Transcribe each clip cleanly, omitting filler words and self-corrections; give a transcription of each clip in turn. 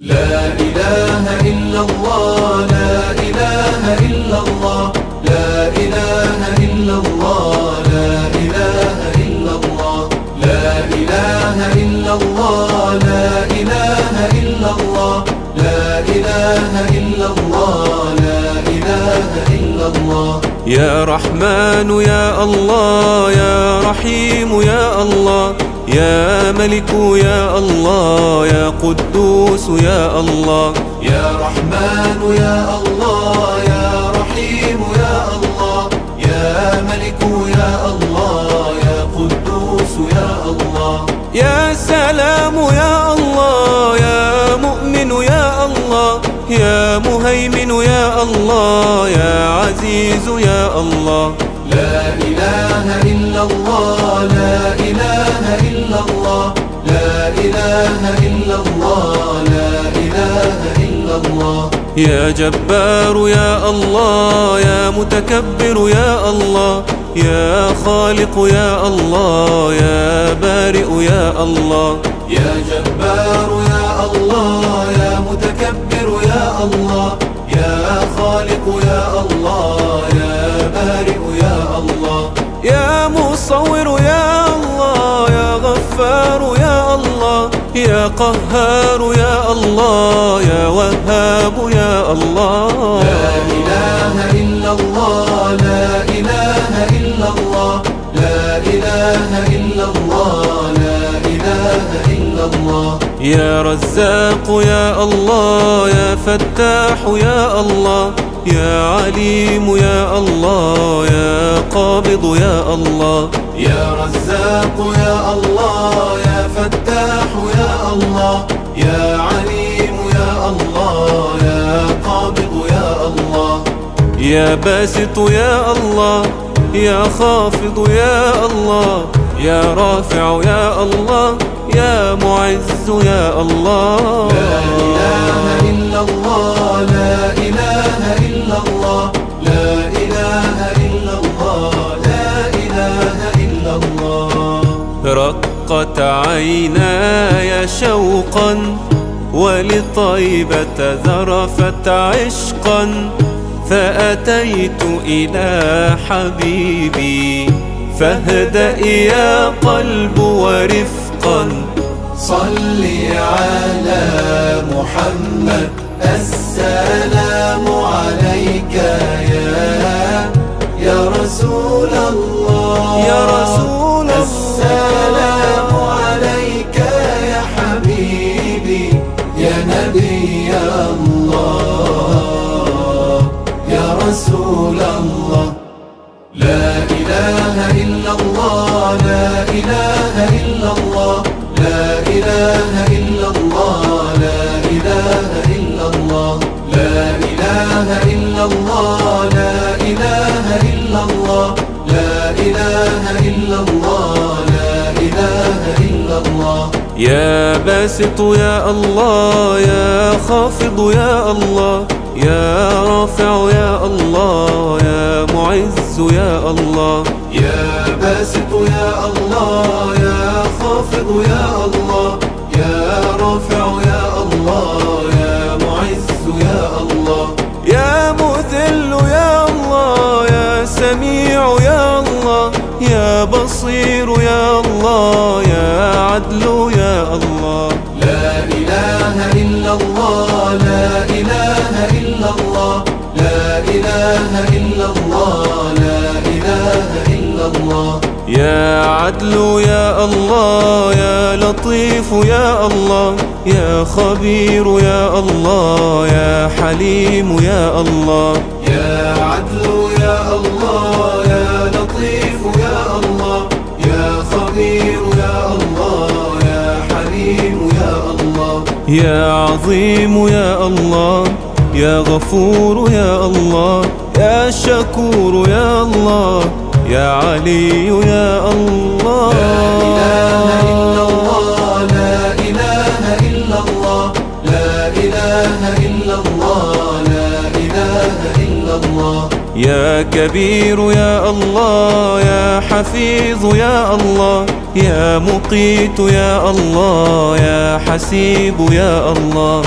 لا إله إلا الله، لا إله إلا الله، لا إله إلا الله، لا إله إلا الله، لا إله إلا الله، لا إله إلا الله، لا إله إلا الله، لا إله إلا الله. يا رحمن يا الله، يا رحيم يا الله، يا ملك يا الله، يا قدوس يا الله. يا رحمن يا الله، يا رحيم يا الله، يا ملك يا الله، يا قدوس يا الله. يا سلام يا الله، يا مؤمن يا الله، يا مهيمن يا الله، يا عزيز يا الله. لا إله إلا الله، لا إله إلا الله، لا إله إلا الله، لا إله إلا الله. يا جبار يا الله، يا متكبر يا الله، يا خالق يا الله، يا بارئ يا الله. يا جبار يا الله، يا متكبر يا الله، يا خالق يا الله، يا بارئ يا الله. يا مصور يا الله، يا غفار يا الله، يا قهار يا الله، يا وهاب يا الله. لا إله إلا الله، لا إله إلا الله، لا إله إلا الله، لا إله إلا الله. يا رزاق يا الله، يا فتاح يا الله، يا عليم يا الله، يا قابض يا الله. يا رزاق يا الله، يا فتاح يا الله، يا عليم يا الله، يا قابض يا الله. يا باسط يا الله، يا خافض يا الله، يا رافع يا الله، يا معز يا الله. لا إله إلا الله، لا إله إلا الله، لا إله إلا الله، لا إله إلا الله. رقت عيناي شوقا ولطيبة ذرفت عشقا، فأتيت إلى حبيبي فاهدأ يا قلب ورفقا. صل على محمد، السلام عليك يا رسول الله، يا رسول الله. السلام عليك يا حبيبي، يا نبي الله، يا رسول الله. لا إله إلا الله، لا إله إلا الله، لا إله إلا الله، لا إله إلا الله، لا إله إلا الله، لا إله إلا الله، لا إله إلا الله، لا إله إلا الله. يا باسط يا الله، يا خافض يا الله، يا رافع يا الله، يا معز يا الله. يا باسط يا الله، يا خافض يا الله، يا رافع يا الله، يا معز يا الله. يا مذل يا الله، يا سميع يا الله، يا بصير يا الله، يا عدل يا الله. لا إله إلا الله، لا إله إلا الله، لا إله إلا الله، لا إله إلا الله. يا عدل يا الله، يا لطيف يا الله، يا خبير يا الله، يا حليم يا الله. يا عدل يا الله، يا لطيف يا الله، يا خبير يا الله، يا حليم يا الله. يا عظيم يا الله، يا غفور يا الله، يا شكور يا الله، يا علي يا الله. لا إله إلا الله، لا إله إلا الله، لا إله إلا الله، لا إله إلا الله. يا كبير يا الله، يا حفيظ يا الله، يا مقيت يا الله، يا حسيب يا الله.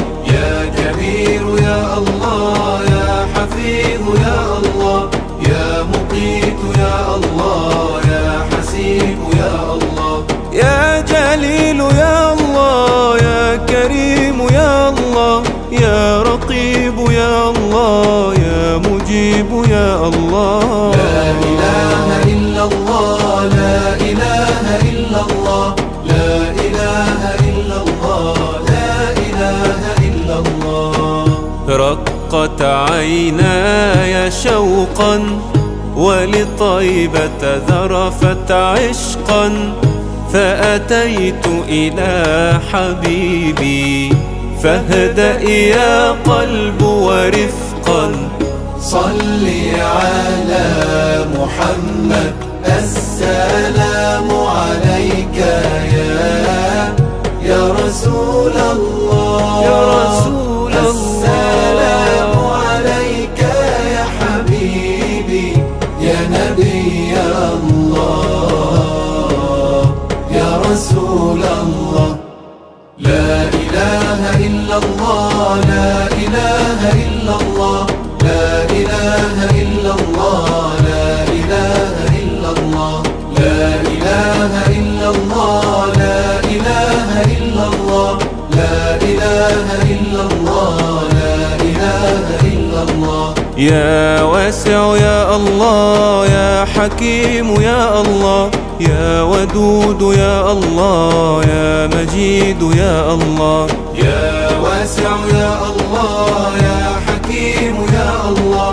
يا الله يا مجيب يا الله. لا إله إلا الله لا إله إلا الله لا إله إلا الله لا إله إلا الله. رقت عيناي شوقا ولطيبة ذرفت عشقا، فأتيت إلى حبيبي فاهدأ يا قلب ورفقا. صل على محمد السلام عليك يا رسول الله يا رسول الله. السلام عليك يا حبيبي يا نبي الله يا رسول الله. لا إله إلا الله لا إله إلا الله لا إله إلا الله لا إله إلا الله لا إله إلا الله لا إله إلا الله لا إله إلا الله لا إله إلا الله. يا واسع يا الله يا حكيم يا الله يا ودود يا الله يا مجيد يا الله. يا واسع يا الله يا حكيم يا الله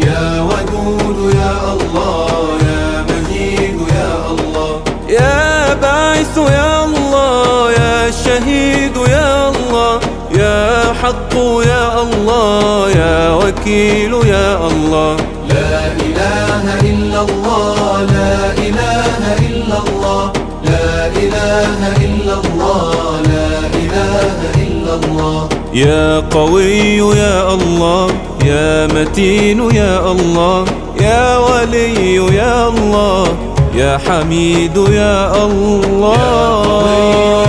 يا ودود يا الله يا مجيد يا الله. يا باعث يا الله يا شهيد يا الله يا حق يا الله يا وكيل يا الله. لا إله إلا الله لا إله إلا الله لا إله إلا الله لا إله إلا الله. يا قوي يا الله يا متين يا الله يا ولي يا الله يا حميد يا الله. يا قوي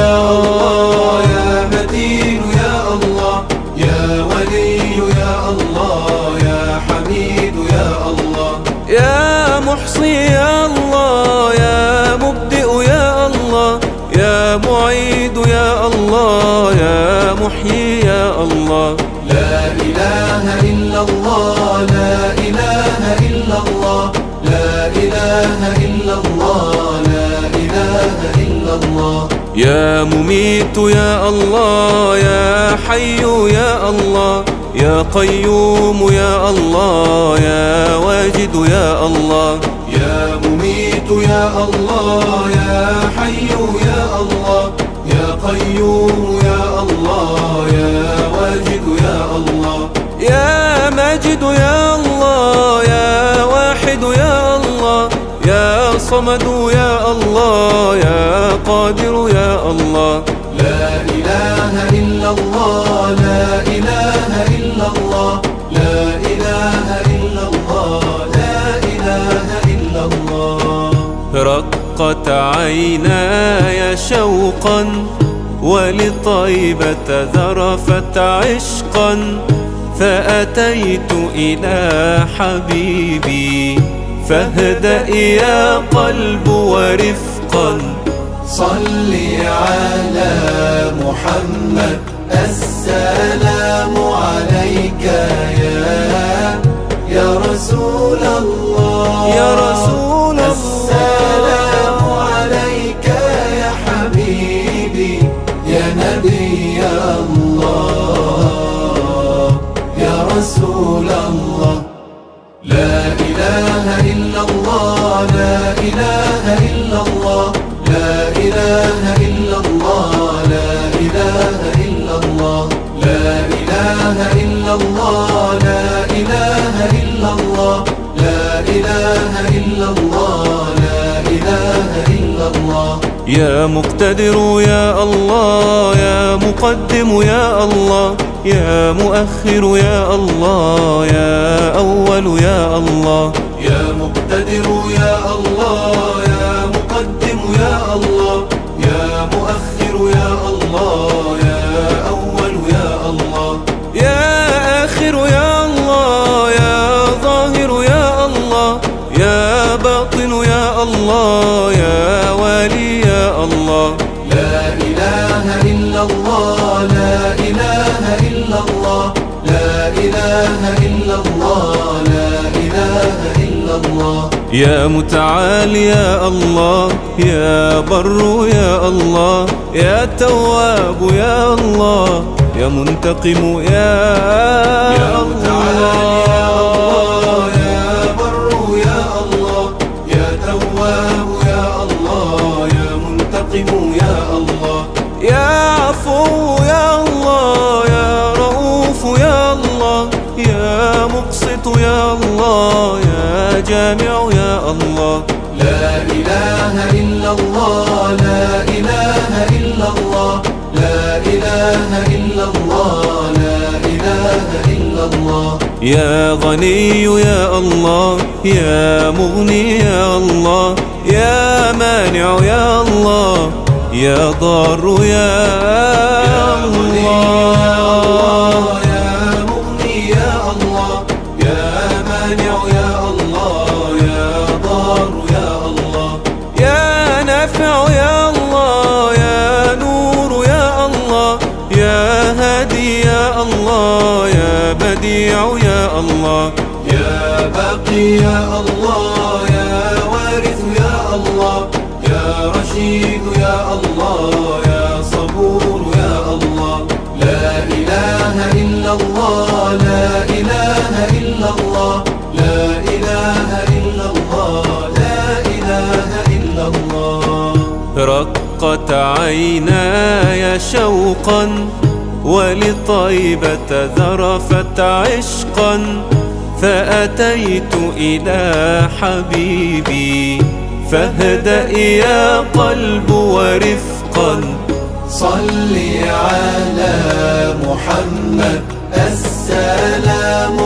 يا الله يا متين يا الله يا ولي يا الله يا حميد يا الله. يا محصي يا الله يا مبدئ يا الله يا معيد يا الله يا محيي يا الله. لا إله إلا الله لا إله إلا الله لا إله إلا الله لا إله إلا الله. يا مميت يا الله يا حي يا الله يا قيوم يا الله يا واجد يا الله. يا مميت يا الله يا حي يا الله يا قيوم يا الله يا واجد يا الله. يا ماجد يا الله يا واحد يا الله يا صمد يا الله يا قادر يا الله. لا إله إلا الله لا إله إلا الله لا إله إلا الله لا إله إلا الله. رقت عيناي شوقا ولطيبة ذرفت عشقا، فأتيت إلى حبيبي فاهدأ يا قلب ورفقا. صل على محمد السلام عليك يا رسول الله يا رسول الله. السلام عليك يا حبيبي يا نبي الله يا رسول الله. لا إله إلا الله لا إله إلا الله لا إله إلا الله لا إله إلا الله لا إله إلا الله لا إله إلا الله لا إله إلا الله لا إله إلا الله. يا مقتدر يا الله يا مقدم يا الله يا مؤخر يا الله يا أول يا الله. يا مقتدر يا الله يا مقدم يا الله يا مؤخر يا الله يا أول يا الله. يا آخر يا الله يا ظاهر يا الله يا باطن يا الله يا والي يا الله. لا إله إلا الله لا إله إلا الله لا إله إلا الله لا إله إلا الله يا متعال يا الله يا بر يا الله يا تواب يا الله يا منتقم يا الله يا بر يا الله يا تواب يا الله يا منتقم يا الله يا عفو يا الله يا رؤوف يا الله يا مقسط يا الله يا جامع يا الله لا إله إلا الله لا إله إلا الله لا إله إلا الله لا إله إلا الله يا غني يا الله يا مغني يا الله يا مانع يا الله يا ضار يا الله يا مغني يا الله يا مانع يا الله يا ضار يا الله يا نافع يا الله يا نور يا الله يا هادي يا الله يا بديع يا الله يا باقي يا الله يا وارث يا الله يا رشيد يا الله يا صبور يا الله لا إله إلا الله لا إله إلا الله لا إله إلا الله لا إله إلا الله رقت عيناي شوقا ولطيبة ذرفت عشقا فأتيت إلى حبيبي فاهدأ يا قلب ورفقا صل على محمد السلام